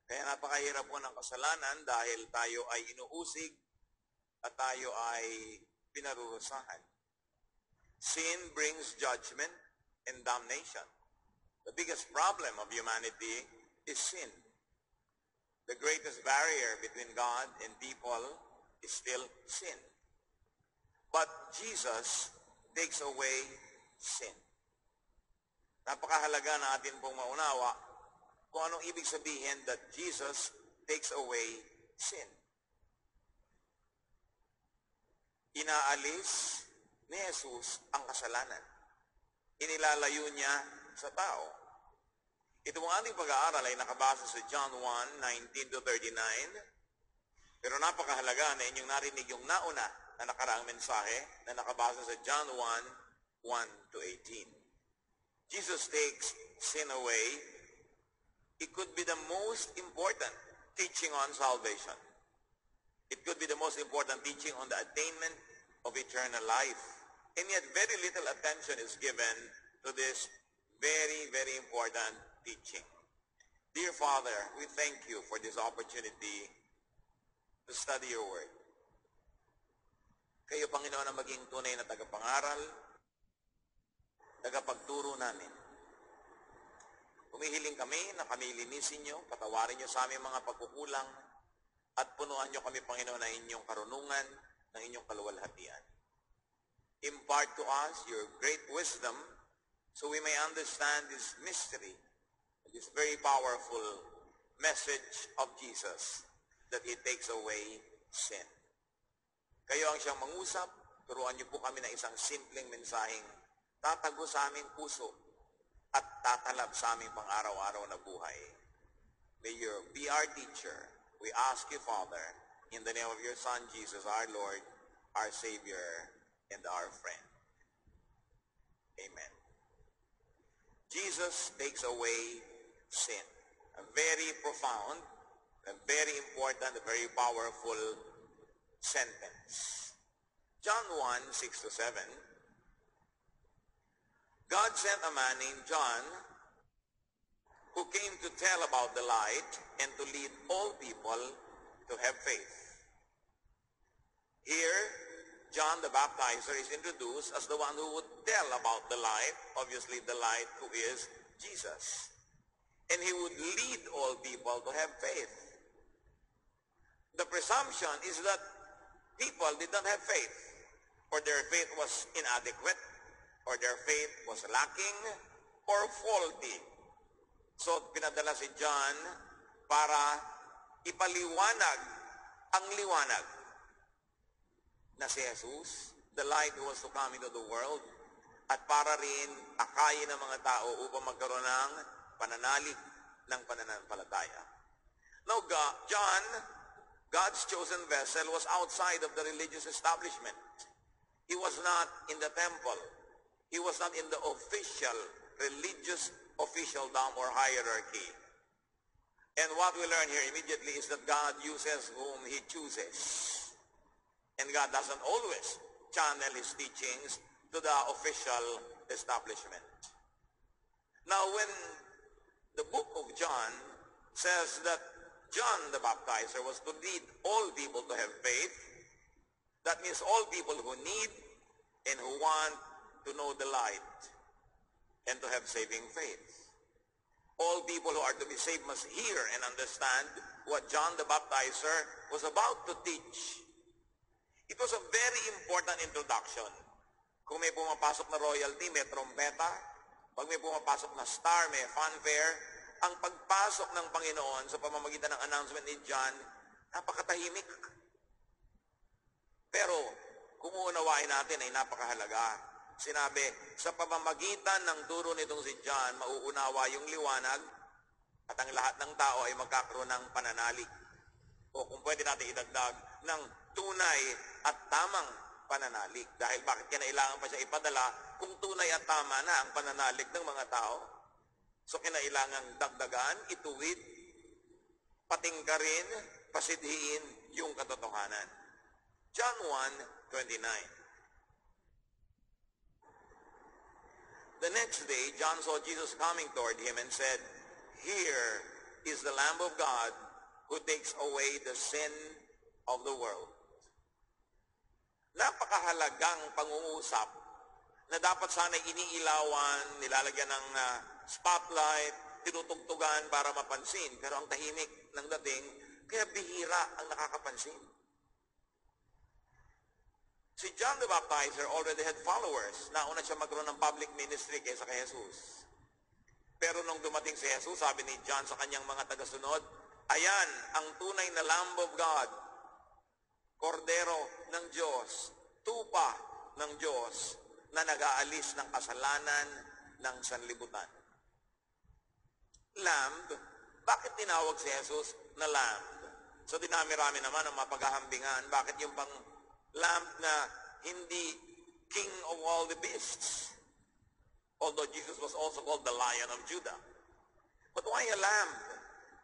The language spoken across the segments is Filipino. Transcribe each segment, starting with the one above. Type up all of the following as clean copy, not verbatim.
Kaya napakahirap po ng kasalanan dahil tayo ay inuusig at tayo ay pinarurusahan. Sin brings judgment and damnation. The biggest problem of humanity is sin. The greatest barrier between God and people is still sin. But Jesus takes away sin. Napakahalaga na atin pong maunawa kung anong ibig sabihin that Jesus takes away sin. Inaalis ni Jesus ang kasalanan. Inilalayo niya sa tao. Ito ang ating pag-aaral ay nakabasa sa John 1:19-39. Pero napakahalaga na inyong narinig yung nauna na nakaraang mensahe na nakabasa sa John 1:1-18. Jesus takes sin away. It could be the most important teaching on salvation. It could be the most important teaching on the attainment of eternal life. And yet very little attention is given to this very, very important teaching. Dear Father, we thank you for this opportunity to study your word. Kayo, Panginoon, na maging tunay na tagapangaral, tagapagturo namin. Humihiling kami na kami linisin niyo, patawarin niyo sa aming mga pagkukulang, at punuan niyo kami, Panginoon, na inyong karunungan, ng inyong kaluwalhatian. Impart to us your great wisdom so we may understand this mystery, this very powerful message of Jesus, that He takes away sin. Kayo ang siyang mangusap, turuan niyo po kami ng isang simpleng mensaheng tatago sa aming puso at tatalab sa aming pang-araw-araw na buhay. May you be our teacher. We ask you, Father, in the name of your Son, Jesus, our Lord, our Savior, and our friend. Amen. Jesus takes away sin. A very profound, a very important, a very powerful sentence. John 1:6-7. God sent a man named John who came to tell about the light and to lead all people to have faith. Here, John the Baptizer is introduced as the one who would tell about the light, obviously the light who is Jesus. And he would lead all people to have faith. The presumption is that people did not have faith, or their faith was inadequate, or their faith was lacking, or faulty. So pinadala si John para ipaliwanag ang liwanag na si Jesus, the light who was to come into the world, at para rin akayin ng mga tao upang magkaroon ng pananalig ng pananampalataya. Now, John, God's chosen vessel, was outside of the religious establishment. He was not in the temple. He was not in the official religious officialdom or hierarchy. And what we learn here immediately is that God uses whom He chooses. And God doesn't always channel His teachings to the official establishment. Now, when the book of John says that John the Baptizer was to lead all people to have faith, that means all people who need and who want to know the light and to have saving faith. All people who are to be saved must hear and understand what John the Baptizer was about to teach. It was a very important introduction. Kung may pumapasok na royalty, may trompeta. Pag may pumapasok na star, may fanfare. Ang pagpasok ng Panginoon sa pamamagitan ng announcement ni John, napakatahimik. Pero kung uunawain natin ay napakahalaga. Sinabi, sa pamamagitan ng turo nitong si John, mauunawa yung liwanag at ang lahat ng tao ay magkakaroon ng pananalig. O kung pwede natin idagdag, ng tunay at tamang pananalig. Dahil bakit kinailangan pa siya ipadala kung tunay at tama na ang pananalig ng mga tao? So kinailangang dagdagan, ituwid, patingkarin, pasidhiin yung katotohanan. John 1:29. The next day, John saw Jesus coming toward him and said, "Here is the Lamb of God who takes away the sin of the world. Napakahalagang pangungusap na dapat sana iniilawan, nilalagyan ng spotlight, tinutugtugan para mapansin. Pero ang tahimik ng dating, kaya bihira ang nakakapansin. Si John the Baptizer already had followers. Nauna siya magkaroon ng public ministry kaysa kay Jesus. Pero nung dumating si Jesus, sabi ni John sa kanyang mga tagasunod, ayan ang tunay na Lamb of God, kordero ng Diyos, tupa ng Diyos na nag-aalis ng kasalanan ng sanlibutan. Lamb, bakit tinawag si Jesus na Lamb? So dinami-rami naman ang mapaghahambingan. Bakit yung pang Lamb na hindi King of all the beasts? Although Jesus was also called the Lion of Judah. But why a lamb?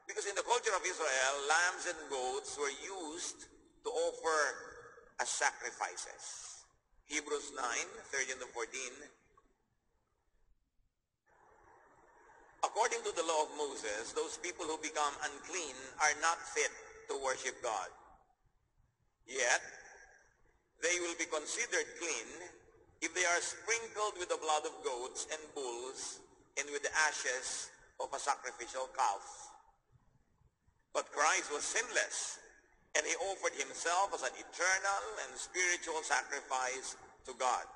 Because in the culture of Israel, lambs and goats were used to offer as sacrifices. Hebrews 9:13 to 14. According to the law of Moses, those people who become unclean are not fit to worship God. Yet, they will be considered clean if they are sprinkled with the blood of goats and bulls and with the ashes of a sacrificial calf. But Christ was sinless, and he offered himself as an eternal and spiritual sacrifice to God.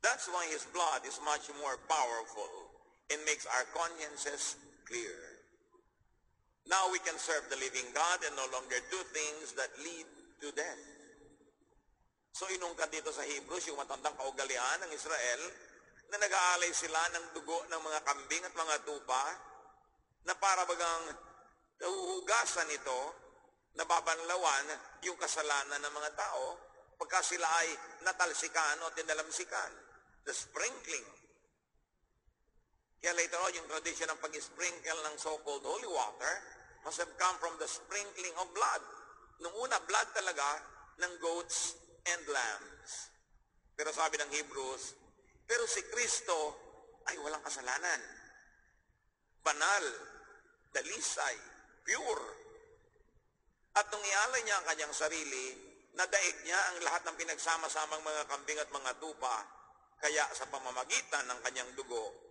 That's why his blood is much more powerful and makes our consciences clear. Now we can serve the living God and no longer do things that lead to death. So inungkat dito sa Hebrews yung matandang kaugalian ng Israel na nag-aalay sila ng dugo ng mga kambing at mga tupa na para bagang nahuhugasan ito, nababanlawan yung kasalanan ng mga tao pagka sila ay natalsikan o tinalamsikan. The sprinkling. Kaya later on, yung tradition ng pag-sprinkle ng so-called holy water must have come from the sprinkling of blood. Nung una, blood talaga ng goats and lambs. Pero sabi ng Hebrews, pero si Kristo ay walang kasalanan. Banal, dalisay, pure. At nung ialay niya ang kanyang sarili, nadaig niya ang lahat ng pinagsama-samang mga kambing at mga tupa, kaya sa pamamagitan ng kanyang dugo,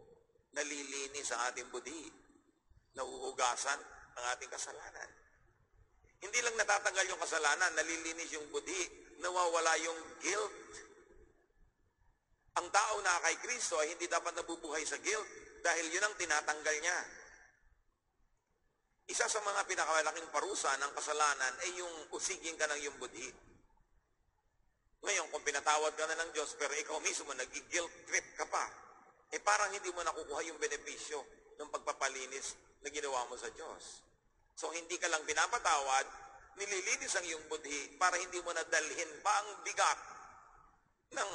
nalilinis ang ating budhi, nahuhugasan ang ating kasalanan. Hindi lang natatanggal yung kasalanan, nalilinis yung budhi, nawawala yung guilt. Ang tao na kay Kristo ay hindi dapat nabubuhay sa guilt dahil yun ang tinatanggal niya. Isa sa mga pinakamalaking parusa ng kasalanan ay yung usigin ka ng iyong budhi. Ngayon, kung pinatawad ka na ng Diyos pero ikaw mismo nag-guilt trip ka pa, parang hindi mo nakukuha yung benepisyo ng pagpapalinis na ginawa mo sa Diyos. So hindi ka lang pinapatawad, nililinis ang iyong budhi para hindi mo nadalhin pa ang bigat ng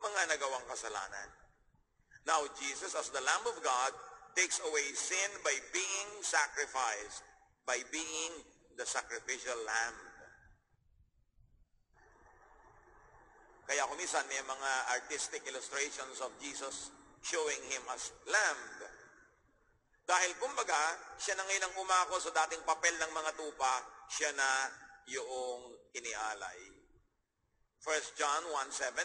mga nagawang kasalanan. Now Jesus, as the Lamb of God, takes away sin by being sacrificed, by being the sacrificial lamb. Kaya kumisan may mga artistic illustrations of Jesus showing him as lamb. Dahil kumbaga, siya na ngayon ang umako sa dating papel ng mga tupa, siya na yung inialay. 1 John 1:7,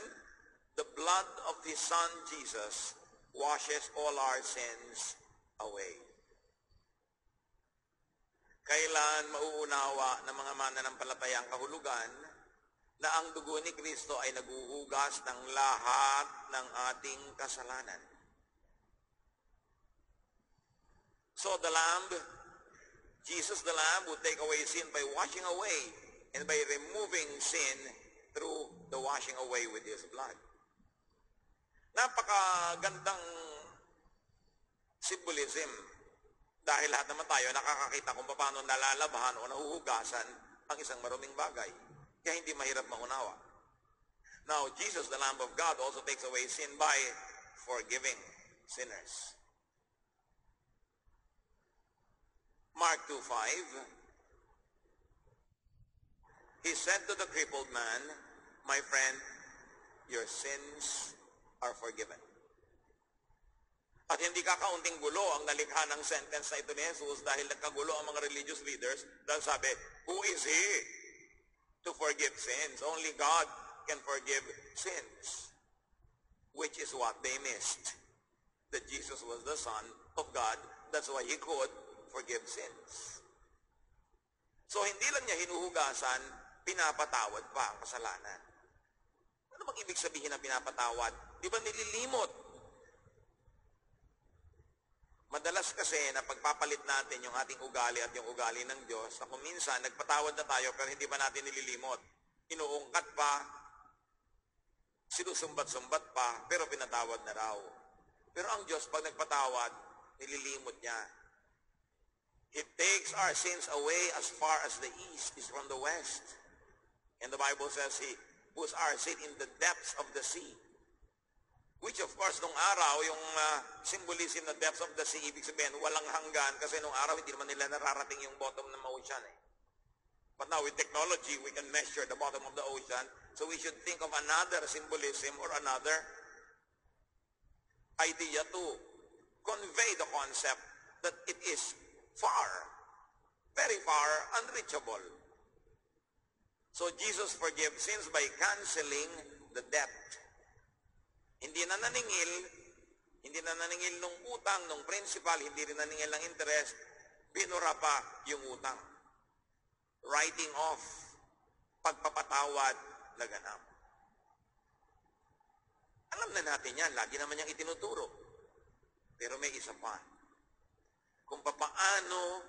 the blood of his Son Jesus washes all our sins away. Kailan mauunawa ng mga mananampalatayang kahulugan na ang dugo ni Kristo ay naguhugas ng lahat ng ating kasalanan? So the Lamb, Jesus the Lamb, would take away sin by washing away and by removing sin through the washing away with his blood. Napakagandang symbolism dahil lahat naman tayo nakakakita kung paano nalalabahan o nahuhugasan ang isang maruming bagay. Kaya hindi mahirap maunawa. Now, Jesus, the Lamb of God, also takes away sin by forgiving sinners. Mark 2:5, he said to the crippled man, my friend, your sins are forgiven. At hindi kakaunting gulo ang nalikha ng sentence na ito ni Jesus dahil nagkagulo ang mga religious leaders dahil sabi, who is He to forgive sins? Only God can forgive sins. Which is what they missed. That Jesus was the Son of God. That's why He could forgive sins. So hindi lang niya hinuhugasan, pinapatawad pa ang kasalanan. Ano bang ibig sabihin ng pinapatawad? Di ba nililimot? Madalas kasi na pagpapalit natin yung ating ugali at yung ugali ng Diyos, na kung minsan nagpatawad na tayo pero hindi pa natin nililimot. Inuungkat pa, sinusumbat-sumbat pa, pero pinatawad na raw. Pero ang Diyos, pag nagpatawad, nililimot niya. He takes our sins away as far as the east is from the west. And the Bible says He puts our sin in the depths of the sea. Which of course, nung araw, yung symbolism na depths of the sea, ibig sabihin, walang hanggan, kasi nung araw, hindi naman nila nararating yung bottom ng ocean. But now, with technology, we can measure the bottom of the ocean. So we should think of another symbolism or another idea to convey the concept that it is far, very far, unreachable. So Jesus forgives sins by canceling the debt. Hindi na naningil nung utang, nung principal, hindi rin naningil ng interest, binura pa yung utang. Writing off, pagpapatawad na ganap. Alam na natin yan, lagi naman niyang itinuturo. Pero may isa pa. Kung papaano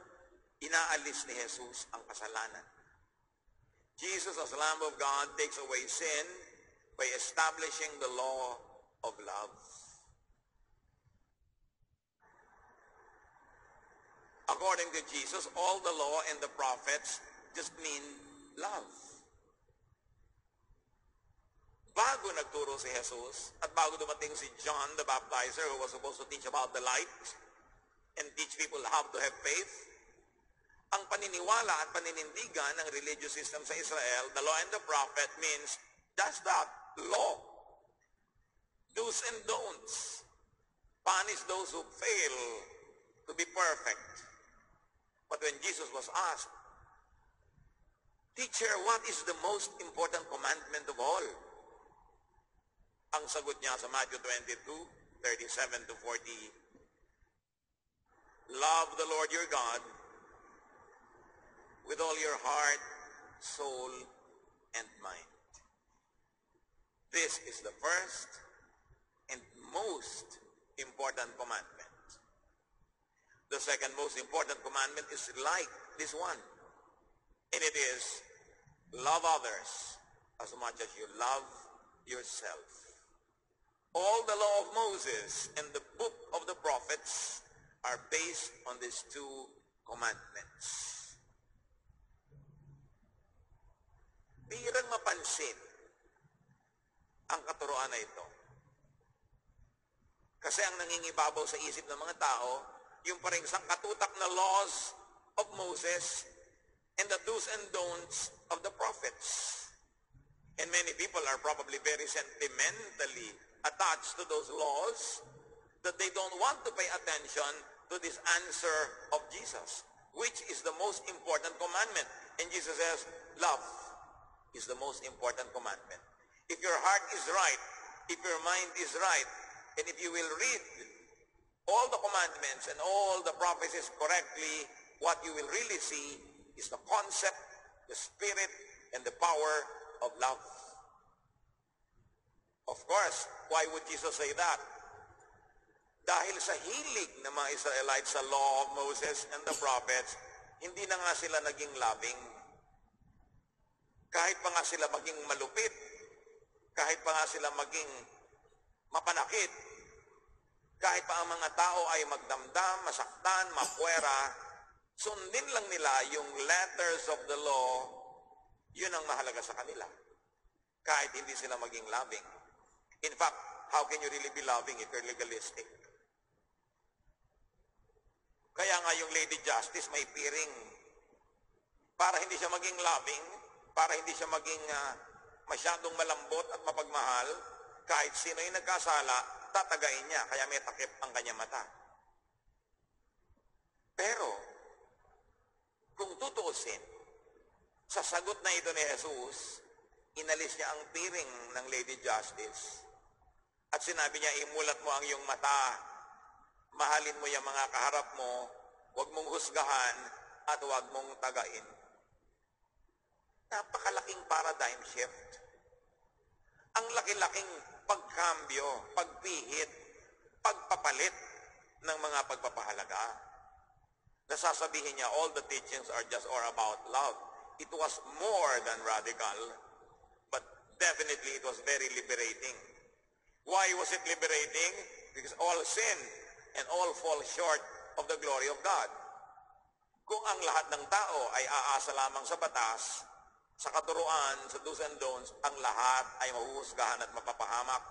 inaalis ni Jesus ang kasalanan. Jesus as Lamb of God takes away sin by establishing the law of love. According to Jesus, all the law and the prophets just mean love. Bago nagturo si Jesus at bago dumating si John the Baptizer who was supposed to teach about the light and teach people how to have faith, ang paniniwala at paninindigan ng religious system sa Israel, the law and the prophet means just that, law. Do's and don'ts. Punish those who fail to be perfect. But when Jesus was asked, Teacher, what is the most important commandment of all? Ang sagot niya sa Matthew 22:37 to 40, love the Lord your God with all your heart, soul, and mind. This is the first and most important commandment. The second most important commandment is like this one. And it is, love others as much as you love yourself. All the law of Moses and the book of the prophets are based on these two commandments. Bihirang mapansin ang katuroan na ito. Kasi ang nangingibabaw sa isip ng mga tao, yung parang sangkatutak na laws of Moses and the do's and don'ts of the prophets. And many people are probably very sentimentally attached to those laws that they don't want to pay attention to this answer of Jesus, which is the most important commandment. And Jesus says, love is the most important commandment. If your heart is right, if your mind is right, and if you will read all the commandments and all the prophecies correctly, what you will really see is the concept, the spirit, and the power of love. Of course, why would Jesus say that? Dahil sa hilig ng mga Israelites sa law of Moses and the prophets, hindi na nga sila naging loving. Kahit pa nga sila maging malupit, kahit pa nga sila maging mapanakit, kahit pa ang mga tao ay magdamdam, masaktan, mapuwera, sundin lang nila yung letters of the law, yun ang mahalaga sa kanila. Kahit hindi sila maging loving. In fact, how can you really be loving if you're legalistic? Kaya nga yung Lady Justice may piring. Para hindi siya maging loving, para hindi siya maging masyadong malambot at mapagmahal, kahit sino yung nagkasala, tatagain niya, kaya may takip ang kanyang mata. Pero, kung tutuusin, sa sagot na ito ni Jesus, inalis niya ang piring ng Lady Justice at sinabi niya, imulat mo ang iyong mata, mahalin mo yung mga kaharap mo, huwag mong husgahan at huwag mong tagain. Napakalaking paradigm shift. Ang laki-laking pagkambyo, pagpihit, pagpapalit ng mga pagpapahalaga. Nasasabihin niya, all the teachings are just or about love. It was more than radical, but definitely it was very liberating. Why was it liberating? Because all sin and all fall short of the glory of God. Kung ang lahat ng tao ay aasa lamang sa batas, sa katuruan, sa do's and don'ts, ang lahat ay mahuhusgahan at mapapahamak.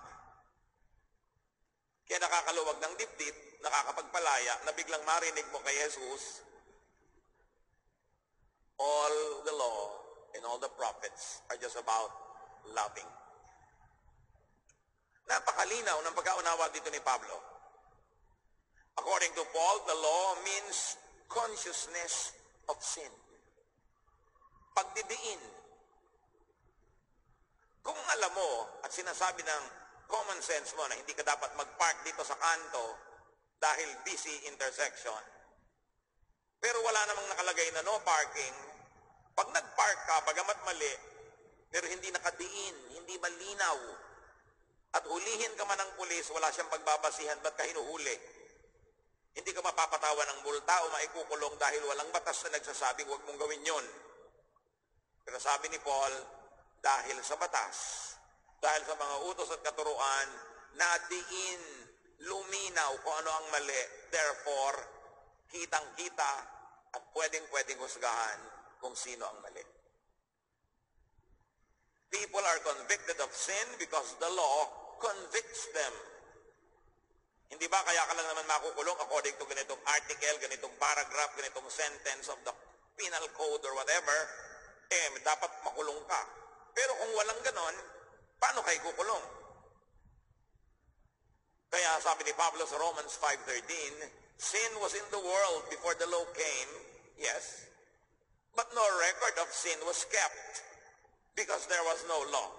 Kaya nakakaluwag ng dibdib, nakakapagpalaya, na biglang marinig mo kay Jesus, all the law and all the prophets are just about loving. Napakalinaw ng pagkaunawa dito ni Pablo. According to Paul, the law means consciousness of sin. Pagdidiin. Kung alam mo at sinasabi ng common sense mo na hindi ka dapat mag-park dito sa kanto dahil busy intersection, pero wala namang nakalagay na no parking, pag nag-park ka, bagamat mali, pero hindi nakadiin, hindi malinaw, at hulihin ka man ng pulis, wala siyang pagbabasihan, ba't ka hinuhuli? Hindi ka mapapatawan ng multa o maikukulong dahil walang batas na nagsasabing huwag mong gawin yon. Pero sabi ni Paul, dahil sa batas, dahil sa mga utos at katuruan, nadiin, luminaw kung ano ang mali. Therefore, kitang-kita at pwedeng-pwedeng husgahan kung sino ang mali. People are convicted of sin because the law convicts them. Hindi ba kaya ka lang naman makukulong according to ganitong article, ganitong paragraph, ganitong sentence of the penal code or whatever, dapat makulong ka. Pero kung walang ganon, paano kayo kukulong? Kaya sabi ni Pablo sa Romans 5:13, sin was in the world before the law came, yes, but no record of sin was kept because there was no law.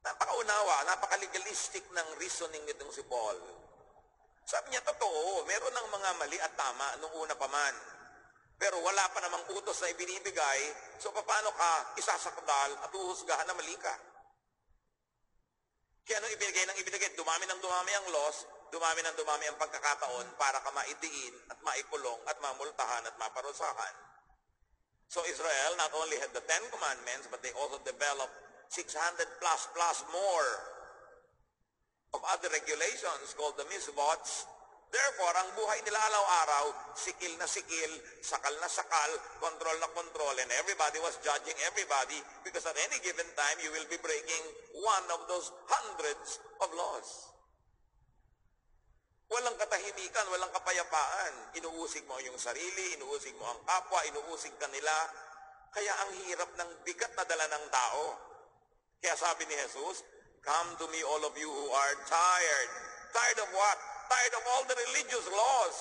Napakaunawa, napakalegalistic ng reasoning nitong si Paul. Sabi niya, totoo, meron ng mga mali at tama nung una pa man. Pero wala pa namang utos na ibinibigay, so paano ka isasakdal at uhusgahan na mali ka? Kaya nung ibinigay, dumami ng dumami ang laws, dumami ng dumami ang pagkakataon para ka maidiin at maikulong at mamultahan at maparusahan. So Israel not only had the 10 commandments, but they also developed 600 plus more of other regulations called the misvots. Therefore, ang buhay nila araw-araw, sikil na sikil, sakal na sakal, control na control, and everybody was judging everybody because at any given time, you will be breaking one of those hundreds of laws. Walang katahimikan, walang kapayapaan. Inuusig mo yung sarili, inuusig mo ang kapwa, inuusig ka nila. Kaya ang hirap ng bigat na dala ng tao. Kaya sabi ni Jesus, come to me all of you who are tired. Tired of what? Tired of all the religious laws.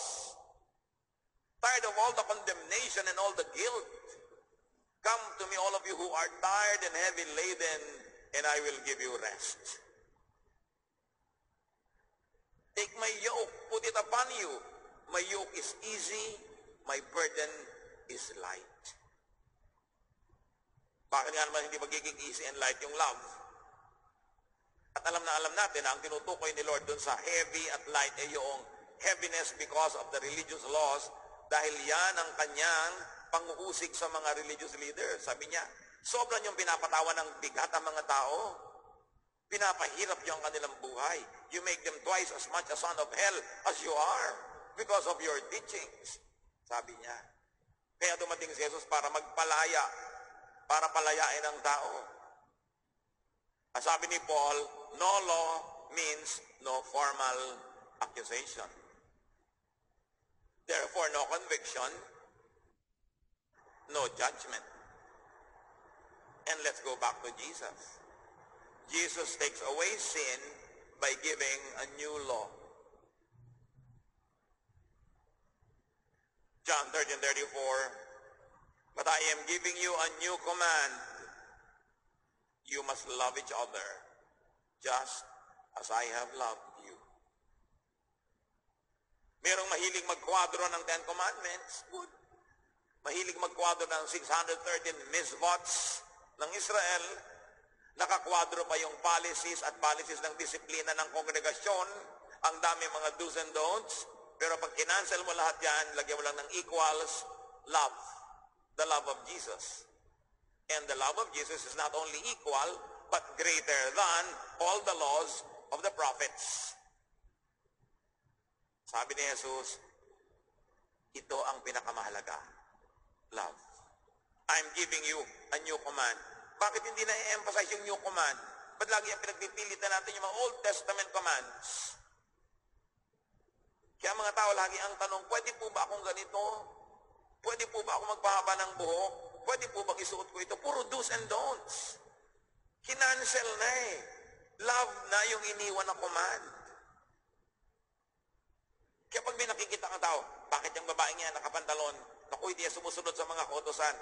Tired of all the condemnation and all the guilt. Come to me all of you who are tired and heavy laden, and I will give you rest. Take my yoke, put it upon you. My yoke is easy, my burden is light. Bakit nga naman hindi magiging easy and light yung love? At alam natin na ang tinutukoy ni Lord dun sa heavy at light ay yung heaviness because of the religious laws dahil yan ang kanyang pang-uusig sa mga religious leaders. Sabi niya, sobrang yung pinapatawan ng bigat ang mga tao. Pinapahirap niyo ang kanilang buhay. You make them twice as much a son of hell as you are because of your teachings. Sabi niya. Kaya dumating si Jesus para magpalaya, para palayain ang tao. Ang sabi ni Paul, no law means no formal accusation. Therefore, no conviction, no judgment. And let's go back to Jesus. Jesus takes away sin by giving a new law. John 13:34, but I am giving you a new command. You must love each other just as I have loved you. Merong mahilig magkwadro ng Ten Commandments, good. Mahilig magkwadro ng 613 misvots ng Israel, nakakwadro pa yung policies ng disiplina ng kongregasyon, ang dami mga do's and don'ts, pero pag kinancel mo lahat yan, lagyan mo lang ng equals, love. The love of Jesus. And the love of Jesus is not only equal, but greater than all the laws of the prophets. Sabi ni Jesus, ito ang pinakamahalaga. Love. I'm giving you a new command. Bakit hindi na-emphasize yung new command? Ba't lagi ang pinagpipilitan natin yung mga Old Testament commands? Kaya mga tao lagi ang tanong, pwede po ba akong ganito? Pwede po ba ako magpahaba ng buhok? Pwede po bang isuot ko ito? Puro do's and don'ts. Kinancel na eh. Love na yung iniwan na command. Kaya pag may nakikita kang tao, bakit yung babaeng yan nakapantalon? Naku, hindi sumusunod sa mga kautosan.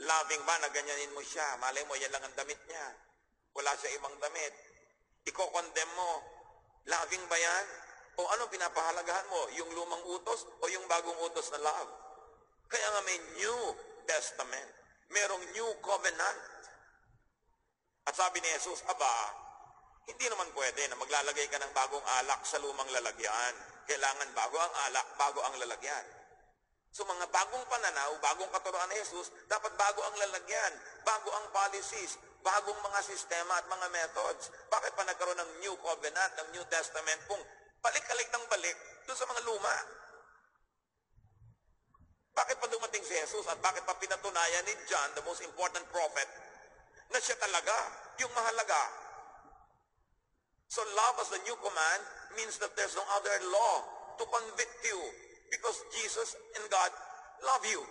Loving ba na ganyanin mo siya? Malay mo, yan lang ang damit niya. Wala siya ibang damit. Iko-condemn mo. Loving ba yan? O ano pinapahalagahan mo? Yung lumang utos o yung bagong utos na love? Kaya nga may New Testament. Merong New Covenant. At sabi ni Jesus, aba, hindi naman pwede na maglalagay ka ng bagong alak sa lumang lalagyan. Kailangan bago ang alak, bago ang lalagyan. So mga bagong pananaw, bagong katuruan ni Jesus, dapat bago ang lalagyan, bago ang policies, bagong mga sistema at mga methods. Bakit pa nagkaroon ng New Covenant, ng New Testament, kung balik-alik ng balik doon sa mga luma? Bakit pa dumating si Jesus at bakit pa pinatunayan ni John, the most important prophet, na siya talaga yung mahalaga? So love as the new command means that there's no other law to convict you because Jesus and God love you.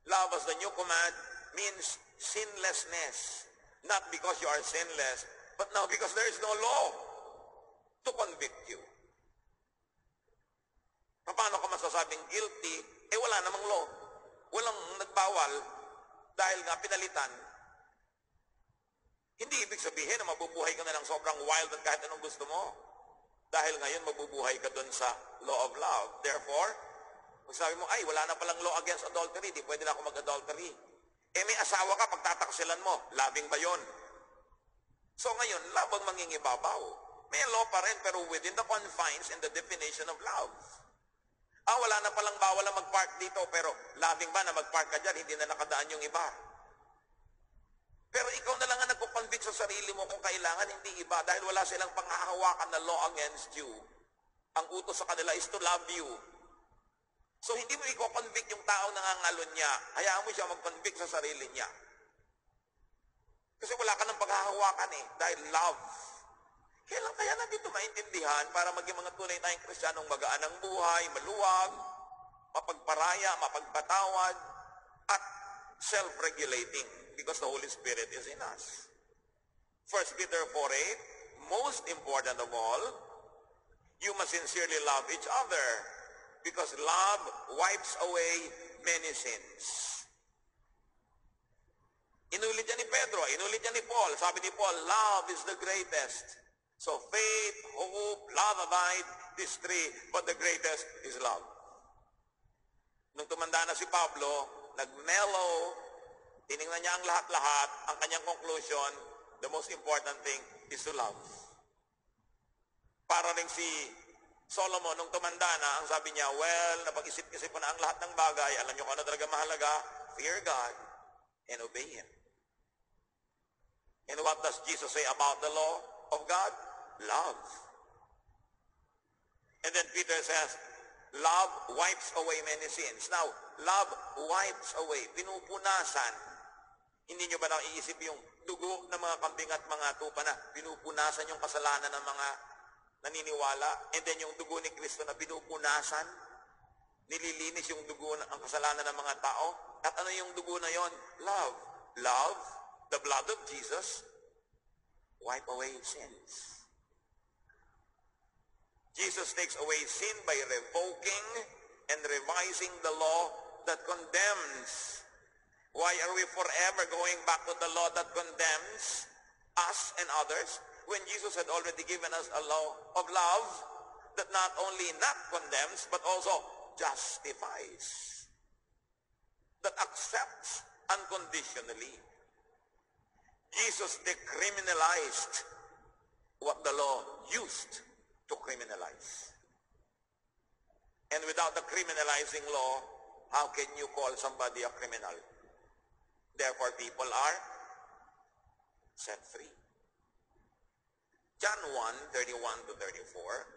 Love as the new command means sinlessness. Not because you are sinless, but now because there is no law to convict you. Paano ka masasabing guilty? Wala namang law. Walang nagbawal dahil nga pinalitan. Hindi ibig sabihin na mabubuhay ka na lang sobrang wild at kahit anong gusto mo. Dahil ngayon mabubuhay ka dun sa law of love. Therefore, kung sabi mo, ay, wala na palang law against adultery, di pwede na ako mag-adultery. May asawa ka, pagtataksilan mo, loving ba yun? So ngayon, love ang mangingibabaw. May law pa rin, pero within the confines and the definition of love. Wala na palang bawal na mag-park dito, pero loving ba na mag-park ka dyan, hindi na nakadaan yung iba. Pero ikaw na lang ang nagpo-convict sa sarili mo kung kailangan, hindi iba, dahil wala silang panghahawakan na law against you. Ang utos sa kanila is to love you. So hindi mo i-convict yung taong nangangalon niya, hayaan mo siya mag-convict sa sarili niya. Kasi wala ka ng panghahawakan dahil love. Kailan kaya natin ito maintindihan para maging mga tunay tayong Kristiyanong magaan ang buhay, maluwag, mapagparaya, mapagpatawad, at self-regulating because the Holy Spirit is in us. 1 Peter 4:8, most important of all, you must sincerely love each other because love wipes away many sins. Inulit yan ni Pedro, inulit yan ni Paul. Sabi ni Paul, love is the greatest. So faith, hope, love abide, these three, but the greatest is love. Nung tumanda na si Pablo, nag-mellow, tinignan niya ang lahat-lahat, ang kanyang conclusion, the most important thing is to love. Para rin si Solomon, nung tumanda na, ang sabi niya, well, napag-isip-isip ko na ang lahat ng bagay, alam niyo kung ano talaga mahalaga? Fear God and obey Him. And what does Jesus say about the law of God? Love. And then Peter says, love wipes away many sins. Now, love wipes away, pinupunasan. Hindi nyo ba naiisip yung dugo ng mga kambing at mga tupa na pinupunasan yung kasalanan ng mga naniniwala? And then yung dugo ni Kristo na pinupunasan, nililinis yung dugo ang kasalanan ng mga tao. At ano yung dugo na yon? Love. Love the blood of Jesus wipe away sins. Jesus takes away sin by revoking and revising the law that condemns. Why are we forever going back to the law that condemns us and others when Jesus had already given us a law of love that not only not condemns but also justifies, that accepts unconditionally? Jesus decriminalized what the law used to criminalize. And without the criminalizing law, how can you call somebody a criminal? Therefore, people are set free. John 1:31 to 34.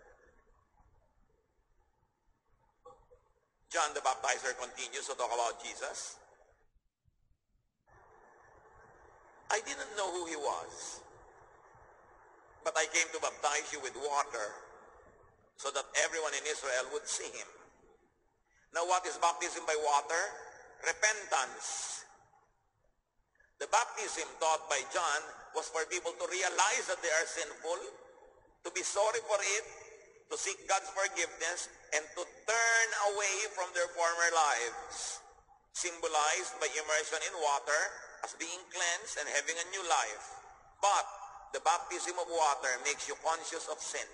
John the Baptizer continues to talk about Jesus. I didn't know who he was, but I came to baptize you with water so that everyone in Israel would see him. Now, what is baptism by water? Repentance. The baptism taught by John was for people to realize that they are sinful, to be sorry for it, to seek God's forgiveness, and to turn away from their former lives, symbolized by immersion in water as being cleansed and having a new life. But the baptism of water makes you conscious of sin.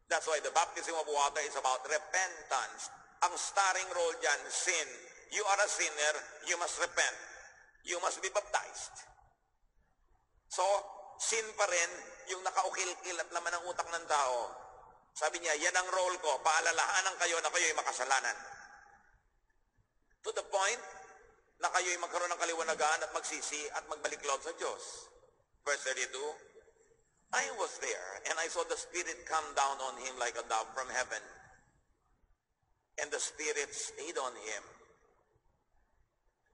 That's why the baptism of water is about repentance. Ang starring role dyan, sin. You are a sinner, you must repent. You must be baptized. So, sin pa rin yung nakaukil-kil at laman ng utak ng tao. Sabi niya, yan ang role ko, paalalahanan kayo na kayo'y makasalanan. To the point na kayo'y magkaroon ng kaliwanagan at magsisi at magbalik loob sa Diyos. Verse 32, I was there, and I saw the Spirit come down on him like a dove from heaven. And the Spirit stayed on him.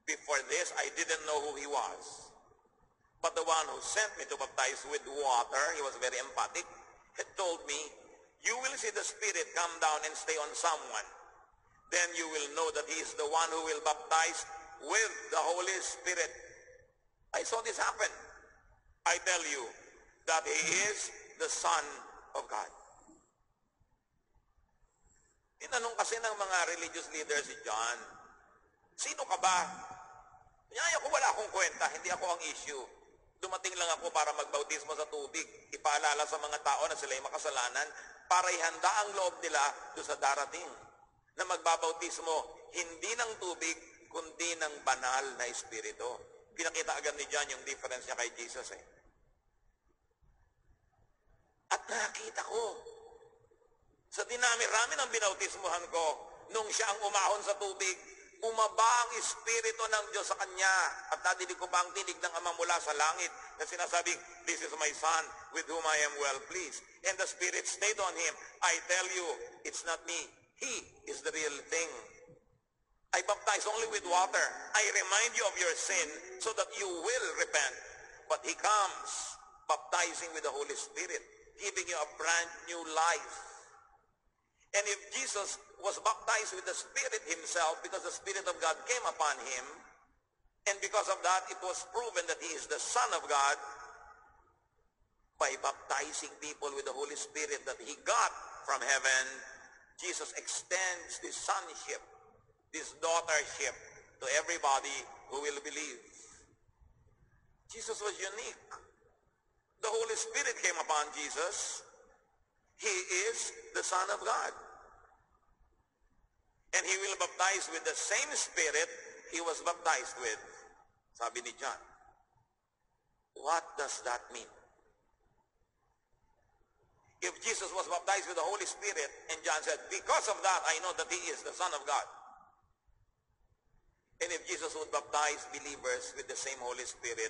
Before this, I didn't know who he was. But the one who sent me to baptize with water, he was very emphatic, had told me, you will see the Spirit come down and stay on someone. Then you will know that he is the one who will baptize with the Holy Spirit. I saw this happen. I tell you that he is the Son of God. Tinanong kasi ng mga religious leaders si John, sino ka ba? Kaya ako wala akong kwenta, hindi ako ang issue. Dumating lang ako para magbautismo sa tubig, ipaalala sa mga tao na sila'y makasalanan, para ihanda ang loob nila doon sa darating na magbabautismo, hindi ng tubig, kundi ng banal na Espiritu. Pinakita agad ni John yung difference niya kay Jesus eh. At nakita ko, sa dinami-rami ng binautismuhan ko, nung siya ang umahon sa tubig, umaba ang Espiritu ng Diyos sa kanya. At nadinig ko pa ang tinig ng Ama mula sa langit na sinasabing, this is my Son with whom I am well pleased. And the Spirit stayed on him. I tell you, it's not me. He is the real thing. I baptize only with water. I remind you of your sin so that you will repent. But he comes baptizing with the Holy Spirit, giving you a brand new life. And if Jesus was baptized with the Spirit himself because the Spirit of God came upon him, and because of that it was proven that he is the Son of God, by baptizing people with the Holy Spirit that he got from heaven, Jesus extends this sonship, this daughtership to everybody who will believe. Jesus was unique. The Holy Spirit came upon Jesus. He is the Son of God. And he will baptize with the same Spirit he was baptized with. Sabi ni John. What does that mean? If Jesus was baptized with the Holy Spirit, and John said, because of that, I know that he is the Son of God. And if Jesus would baptize believers with the same Holy Spirit,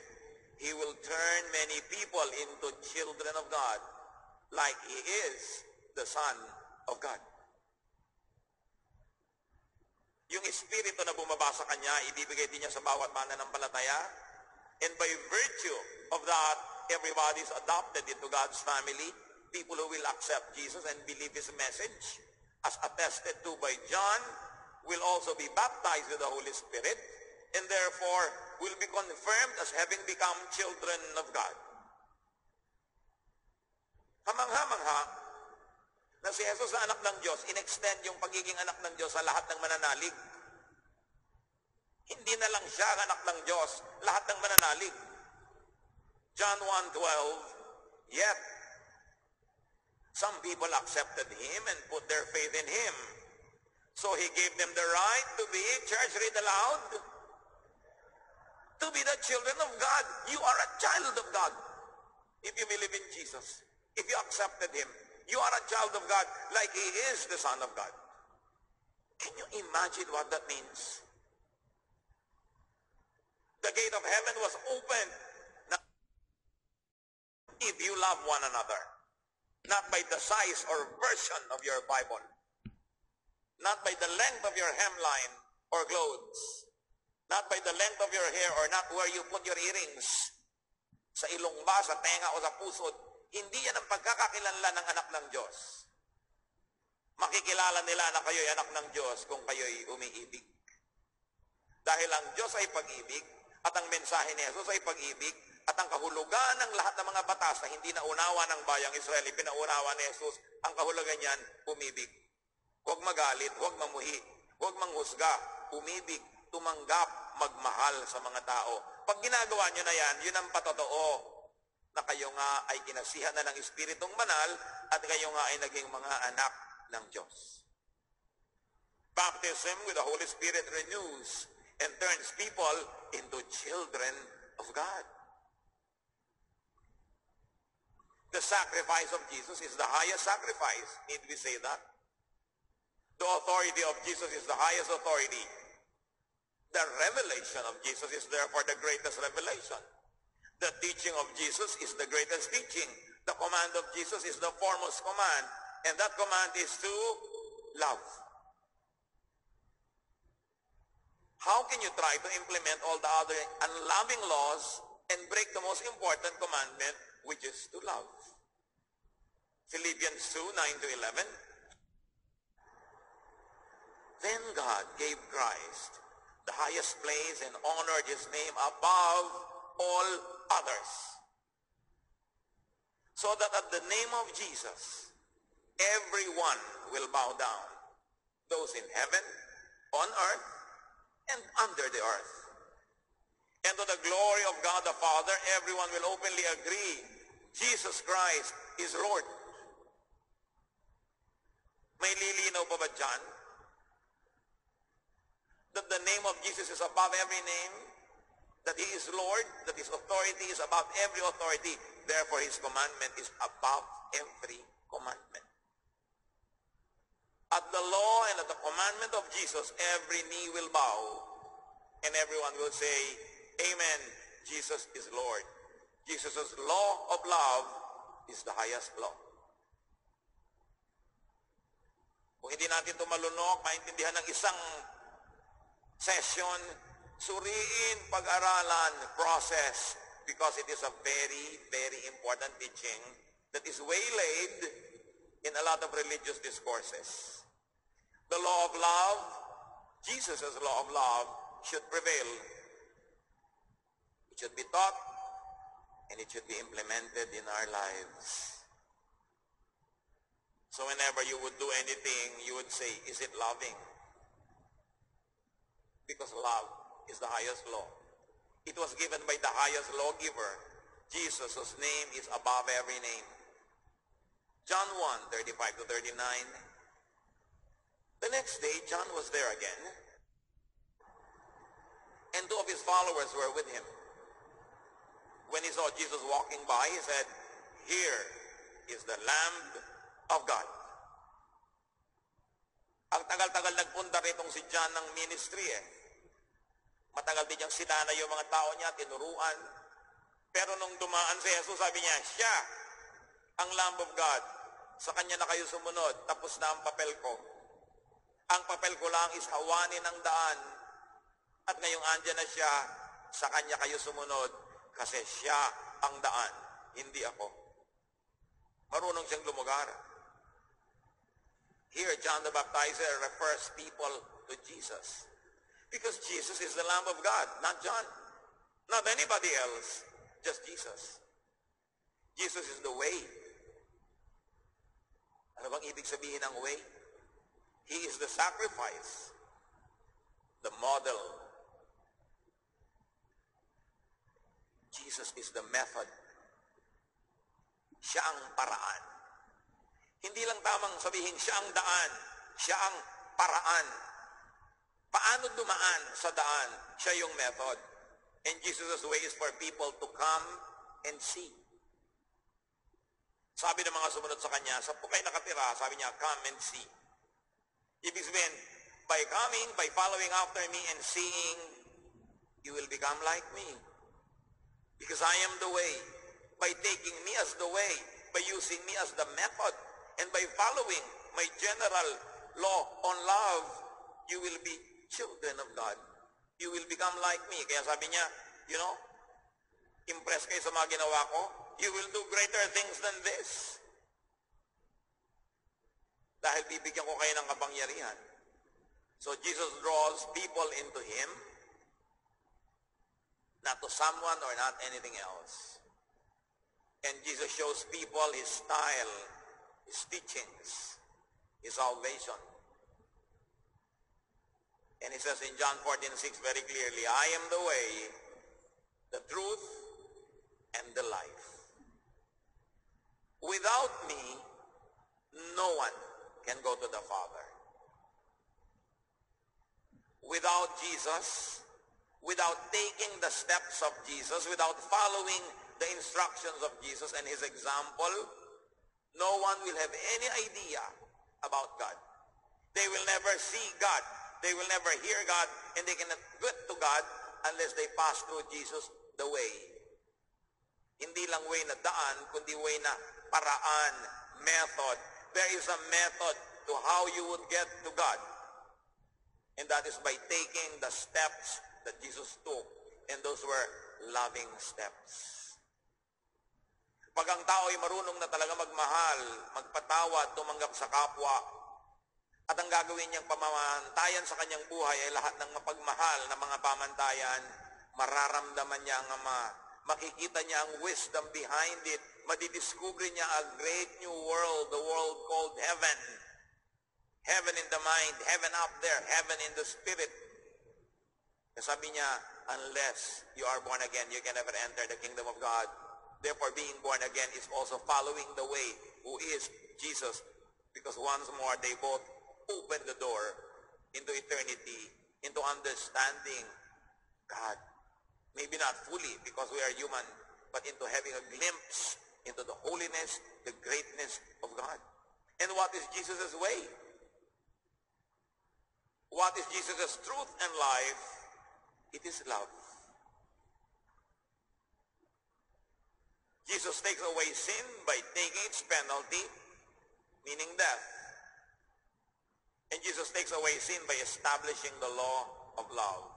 he will turn many people into children of God, like he is the Son of God. Yung Espiritu na bumaba sa kanya, ibibigay din niya sa bawat mananampalataya. And by virtue of that, everybody is adopted into God's family. People who will accept Jesus and believe his message, as attested to by John, will also be baptized with the Holy Spirit. And therefore, will be confirmed as having become children of God. Kamangha-mangha na si Jesus na anak ng Diyos, in-extend yung pagiging anak ng Diyos sa lahat ng mananalig. Hindi na lang siya anak ng Diyos, lahat ng mananalig. John 1:12, yet some people accepted him and put their faith in him. So he gave them the right to be, church, read aloud, to be the children of God. You are a child of God if you believe in Jesus. If you accepted him, you are a child of God like he is the Son of God. Can you imagine what that means? The gate of heaven was opened. Now, if you love one another, not by the size or version of your Bible, not by the length of your hemline or clothes, not by the length of your hair or not where you put your earrings, sa ilong ba, sa tenga o sa pusod, hindi yan ang pagkakakilanlan ng anak ng Diyos. Makikilala nila na kayo'y anak ng Diyos kung kayo'y umiibig. Dahil ang Diyos ay pag-ibig at ang mensahe ni Jesus ay pag-ibig at ang kahulugan ng lahat ng mga batas na hindi naunawa ng bayang Israel, pinaunawa ni Jesus, ang kahulugan niyan, umibig. Huwag magalit, huwag mamuhi, huwag manghusga, umibig, tumanggap, magmahal sa mga tao. Pag ginagawa nyo na yan, yun ang patotoo na kayo nga ay kinasihan na ng Espiritong Banal at kayo nga ay naging mga anak ng Diyos. Baptism with the Holy Spirit renews and turns people into children of God. The sacrifice of Jesus is the highest sacrifice. Need we say that? The authority of Jesus is the highest authority. The revelation of Jesus is therefore the greatest revelation. The teaching of Jesus is the greatest teaching. The command of Jesus is the foremost command. And that command is to love. How can you try to implement all the other unloving laws and break the most important commandment, which is to love? Philippians 2:9-11. Then God gave Christ the highest place and honored his name above all others, so that at the name of Jesus, everyone will bow down, those in heaven, on earth, and under the earth. And to the glory of God the Father, everyone will openly agree, Jesus Christ is Lord. May lilinaw pa ba dyan? That the name of Jesus is above every name, that he is Lord, that his authority is above every authority, therefore his commandment is above every commandment. At the law and at the commandment of Jesus, every knee will bow, and everyone will say, Amen, Jesus is Lord. Jesus' law of love is the highest law. Kung hindi natin ito malunok, maintindihan ng isang session, suriin, pag-aralan, process, because it is a very, very important teaching that is waylaid in a lot of religious discourses. The law of love, Jesus' law of love, should prevail. It should be taught, and it should be implemented in our lives. So whenever you would do anything, you would say, is it loving? Because love is the highest law. It was given by the highest lawgiver, Jesus, whose name is above every name. John 1:35-39. The next day, John was there again, and 2 of his followers were with him. When he saw Jesus walking by, he said, Here is the Lamb of God. Ang tagal-tagal nagpunta ritong si John ng ministry Matagal din niyang sinana yung mga tao niya, tinuruan. Pero nung dumaan si Jesus, sabi niya, siya ang Lamb of God. Sa kanya na kayo sumunod, tapos na ang papel ko. Ang papel ko lang is hawanin ang daan. At ngayong andyan na siya, sa kanya kayo sumunod, kasi siya ang daan, hindi ako. Marunong siyang lumugar. Here, John the Baptizer refers people to Jesus. Because Jesus is the Lamb of God, not John. Not anybody else, just Jesus. Jesus is the way. Ano bang ibig sabihin ng way? He is the sacrifice, the model. Jesus is the method. Siya ang paraan. Hindi lang tamang sabihin siya ang daan, siya ang paraan. Paano dumaan sa daan? Siya yung method. And Jesus' way is for people to come and see. Sabi ng mga sumunod sa kanya, sa kayo nakatira, sabi niya, come and see. Ibig sabihin, by coming, by following after me and seeing, you will become like me. Because I am the way. By taking me as the way, by using me as the method, and by following my general law on love, you will be children of God. You will become like me. Kaya sabi niya, impress kayo sa mga ginawa ko, you will do greater things than this. Dahil bibigyan ko kayo ng kapangyarihan. So Jesus draws people into Him, not to someone or not anything else. And Jesus shows people His style, His teachings, His salvation. And He says in John 14:6 very clearly, I am the way, the truth, and the life. Without me, no one can go to the Father. Without Jesus, without taking the steps of Jesus, without following the instructions of Jesus and His example, no one will have any idea about God. They will never see God. They will never hear God, and they cannot get to God unless they pass through Jesus, the way. Hindi lang way na daan, kundi way na paraan, method. There is a method to how you would get to God. And that is by taking the steps that Jesus took. And those were loving steps. Pag ang tao ay marunong na talaga magmahal, magpatawad, tumanggap sa kapwa, at ang gagawin niyang pamamantayan sa kanyang buhay ay lahat ng mapagmahal na mga pamantayan, mararamdaman niya ang Ama. Makikita niya ang wisdom behind it. Madidiscover niya a great new world, the world called heaven. Heaven in the mind, heaven up there, heaven in the spirit. Sabi niya, unless you are born again, you can never enter the kingdom of God. Therefore, being born again is also following the way, who is Jesus. Because once more, they both open the door into eternity, into understanding God. Maybe not fully, because we are human, but into having a glimpse into the holiness, the greatness of God. And what is Jesus' way? What is Jesus' truth and life? It is love. Jesus takes away sin by taking its penalty, meaning death. And Jesus takes away sin by establishing the law of love.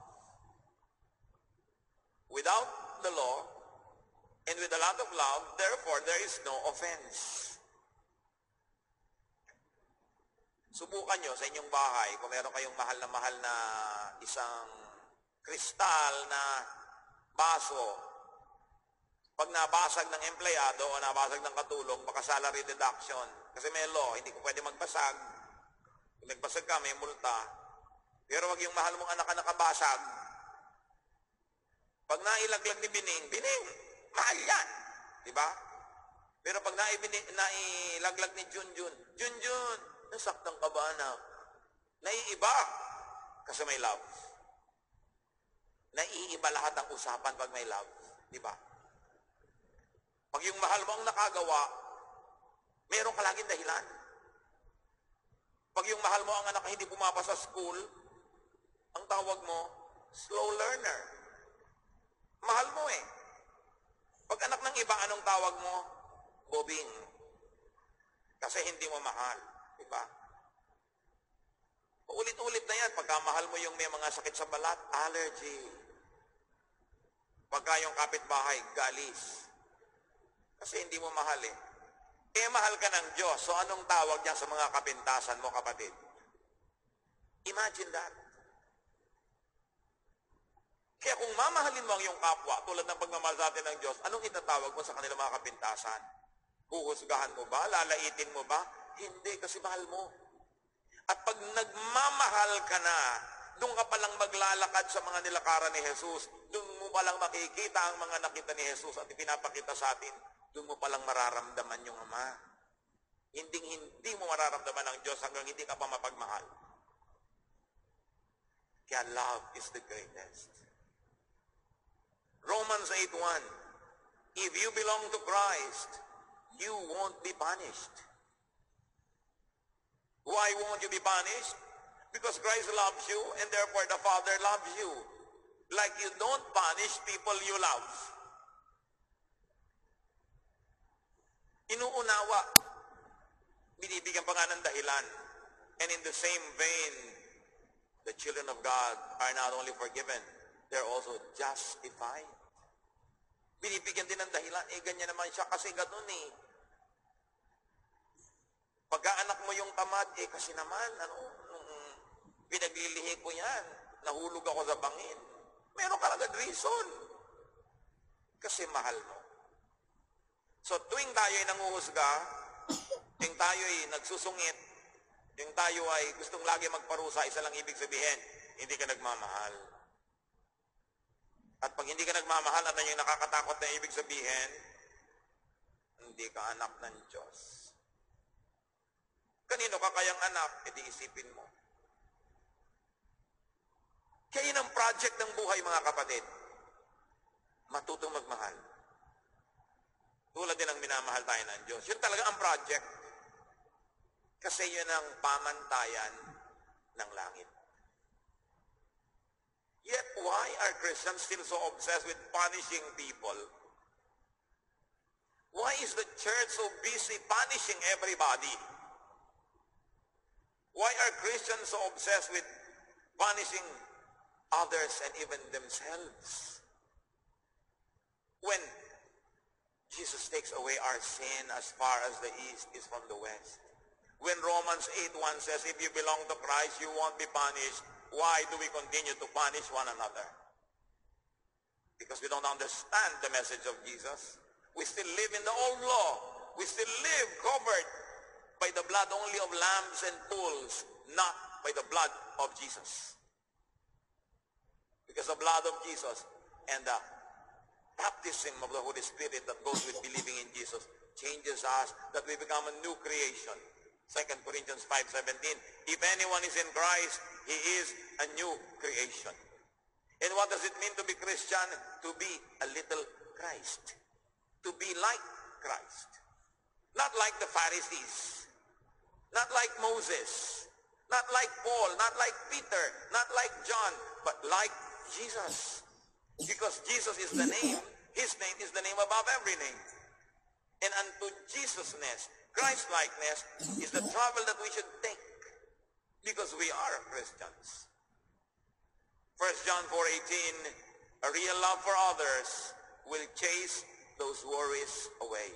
Without the law, and with a lot of love, therefore, there is no offense. Subukan nyo sa inyong bahay, kung meron kayong mahal na isang kristal na baso, pag nabasag ng empleyado o nabasag ng katulong, baka salary deduction. Kasi may law, hindi ko pwede magbasag. Kung nagbasag ka, may multa. Pero wag yung mahal mong anak na nakabasag. Pag nailaglag ni Bining, Bining, mahal yan. Diba? Pero pag nailaglag ni Junjun, Junjun, nasaktan ka ba anak? Naiiba. Kasi may love. Naiiba lahat ang usapan pag may love. Diba? Pag yung mahal mo ang nakagawa, meron ka laging dahilan. Pag yung mahal mo ang anak na hindi pumapasa sa school, ang tawag mo, slow learner. Mahal mo eh. Pag anak ng iba, anong tawag mo? Bobing. Kasi hindi mo mahal. Diba? Ulit-ulit na yan. Pagka mahal mo yung may mga sakit sa balat, allergy. Pagka yung kapitbahay, galis. Kasi hindi mo mahal eh. Eh, mahal ka ng Diyos. So, anong tawag niya sa mga kapintasan mo, kapatid? Imagine that. Kaya kung mamahalin mo ang iyong kapwa, tulad ng pagmamahal sa atin ng Diyos, anong itatawag mo sa kanilang mga kapintasan? Huhusgahan mo ba? Lalaitin mo ba? Hindi, kasi mahal mo. At pag nagmamahal ka na, doon ka palang maglalakad sa mga nilakaran ni Jesus. Doon mo palang makikita ang mga nakita ni Jesus at ipinapakita sa atin. Doon mo palang mararamdaman yung Ama. Hindi mo mararamdaman ang Diyos hanggang hindi ka pa mapagmahal. Kaya love is the greatest. Romans 8:1, if you belong to Christ, you won't be punished. Why won't you be punished? Because Christ loves you and therefore the Father loves you. Like you don't punish people you love. Inuunawa. Binibigyan pa nga ng dahilan. And in the same vein, the children of God are not only forgiven, they're also justified. Binibigyan din ng dahilan, ganyan naman siya kasi ganun eh. Pagka-anak mo yung tamad, kasi naman, pinaglilihi ko yan, nahulog ako sa bangin. Meron ka agad reason. Kasi mahal mo. So tuwing tayo ay nanguhusga, tuwing tayo ay nagsusungit, tuwing tayo ay gustong lagi magparusa, isa lang ibig sabihin, hindi ka nagmamahal. At pag hindi ka nagmamahal, ano yung nakakatakot na ibig sabihin? Hindi ka anak ng Diyos. Kanino ka kayang anak? Edi isipin mo. Kaya yun ang project ng buhay, mga kapatid. Matutong magmahal. Tulad din ang minamahal tayo ng Diyos. Yun talaga ang project. Kasi yun ang pamantayan ng langit. Yet, why are Christians still so obsessed with punishing people? Why is the church so busy punishing everybody? Why are Christians so obsessed with punishing others and even themselves? When Jesus takes away our sin as far as the east is from the west. When Romans 8:1 says, if you belong to Christ, you won't be punished. Why do we continue to punish one another? Because we don't understand the message of Jesus. We still live in the old law. We still live covered by the blood only of lambs and bulls, not by the blood of Jesus. Because the blood of Jesus and the baptism of the Holy Spirit that goes with believing in Jesus changes us, that we become a new creation. 2 Corinthians 5:17, if anyone is in Christ, he is a new creation. And what does it mean to be Christian? To be a little Christ. To be like Christ. Not like the Pharisees. Not like Moses. Not like Paul. Not like Peter. Not like John. But like Jesus. Because Jesus is the name. His name is the name above every name. And unto Jesusness, Christ-likeness, is the travel that we should take. Because we are Christians. 1 John 4:18, a real love for others will chase those worries away.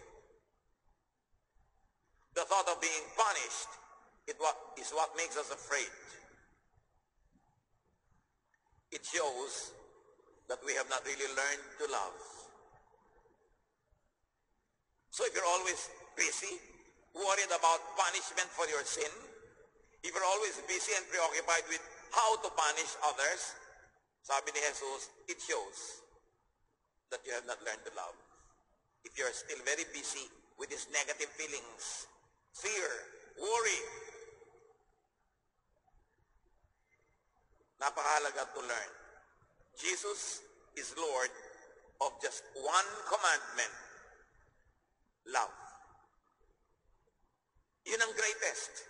The thought of being punished is what makes us afraid. It shows that we have not really learned to love. So if you're always busy, worried about punishment for your sin, if you're always busy and preoccupied with how to punish others, sabi ni Jesus, it shows that you have not learned to love. If you're still very busy with these negative feelings, fear, worry, napakahalaga to learn. Jesus is Lord of just one commandment, love. Yun ang greatest.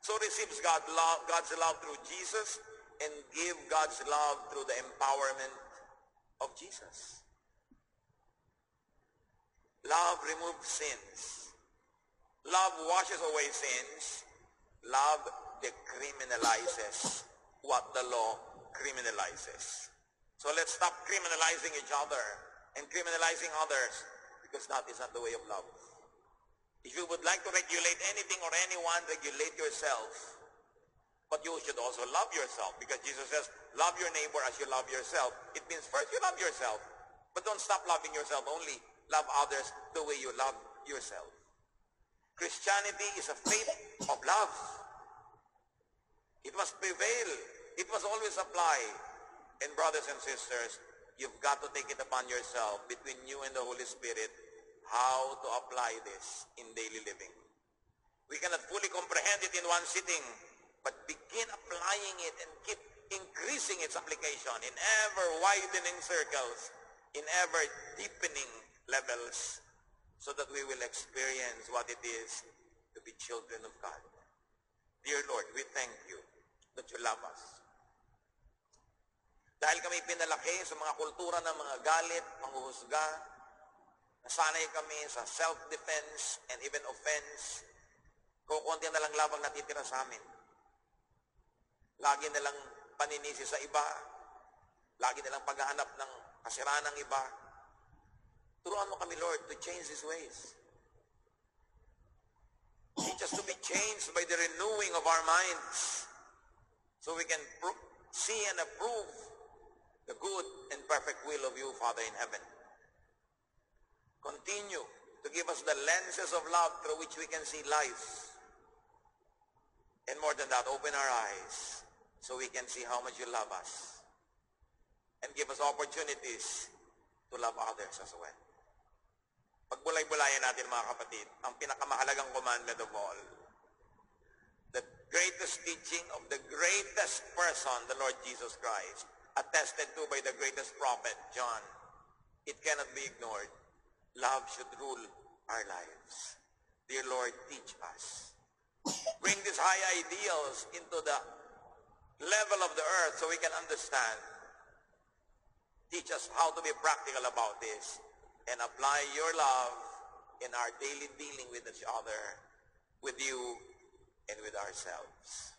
So receives God's love through Jesus and give God's love through the empowerment of Jesus. Love removes sins. Love washes away sins. Love decriminalizes what the law criminalizes. So let's stop criminalizing each other and criminalizing others, because that is not the way of love. If you would like to regulate anything or anyone, regulate yourself. But you should also love yourself, because Jesus says, love your neighbor as you love yourself. It means first you love yourself. But don't stop loving yourself only. Love others the way you love yourself. Christianity is a faith of love. It must prevail. It must always apply. And brothers and sisters, you've got to take it upon yourself, between you and the Holy Spirit, how to apply this in daily living. We cannot fully comprehend it in one sitting, but begin applying it and keep increasing its application in ever-widening circles, in ever-deepening levels, so that we will experience what it is to be children of God. Dear Lord, we thank you that you love us. Dahil kami pinalaki sa mga kultura ng mga galit, panghuhusga, nasanay kami sa self-defense and even offense, kukunti na lang labang natitira sa amin. Lagi na lang paninisi sa iba, lagi na lang paghahanap ng kasiraan ng iba. Turuan mo kami, Lord, to change these ways. Teach us to be changed by the renewing of our minds, so we can see and approve the good and perfect will of you, Father in heaven. Continue to give us the lenses of love through which we can see life. And more than that, open our eyes so we can see how much you love us. And give us opportunities to love others as well. Pagbulay-bulayan natin, mga kapatid, ang pinakamahalagang commandment of all. The greatest teaching of the greatest person, the Lord Jesus Christ, attested to by the greatest prophet, John. It cannot be ignored. Love should rule our lives. Dear Lord, teach us. Bring these high ideals into the level of the earth so we can understand. Teach us how to be practical about this and apply your love in our daily dealing with each other, with you, and with ourselves.